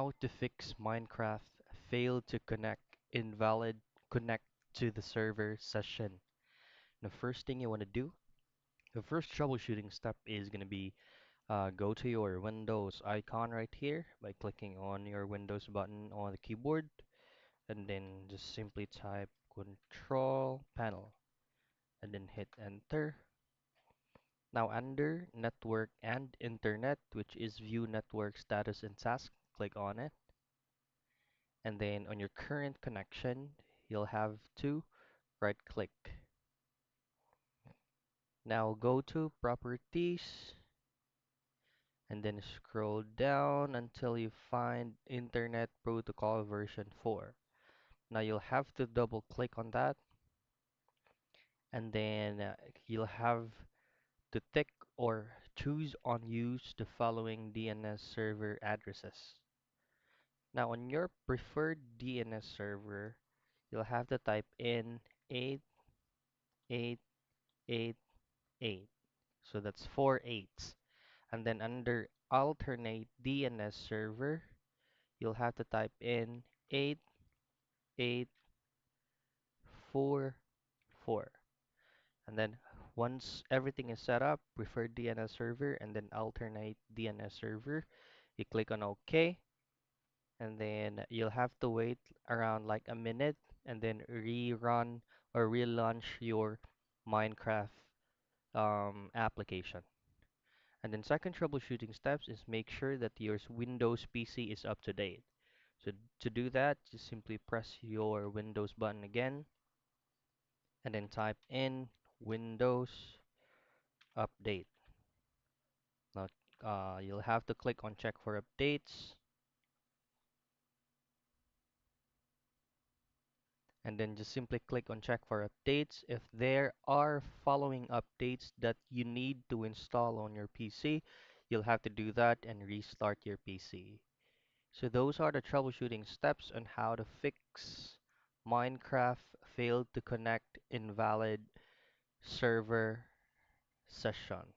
How to fix Minecraft failed to connect invalid connect to the server session. The first thing you want to do, the first troubleshooting step is going to be go to your Windows icon right here by clicking on your Windows button on the keyboard and then just simply type Control Panel and then hit Enter. Now under Network and Internet, which is View Network Status and Task, click on it. And then on your current connection, you'll have to right click. Now go to Properties and then scroll down until you find Internet Protocol version 4. Now you'll have to double click on that and then you'll have to tick or choose on use the following DNS server addresses. Now on your preferred DNS server, you'll have to type in 8888. So that's 4 8s. And then under alternate DNS server, you'll have to type in 8844. And then once everything is set up, preferred DNS server and then alternate DNS server, you click on OK. And then you'll have to wait around like a minute and then rerun or relaunch your Minecraft application. And then second troubleshooting steps is make sure that your Windows PC is up to date. So to do that, just simply press your Windows button again and then type in Windows Update. Now you'll have to click on check for updates and then just simply click on check for updates. If there are following updates that you need to install on your PC, you'll have to do that and restart your PC. So those are the troubleshooting steps on how to fix Minecraft failed to connect invalid server session.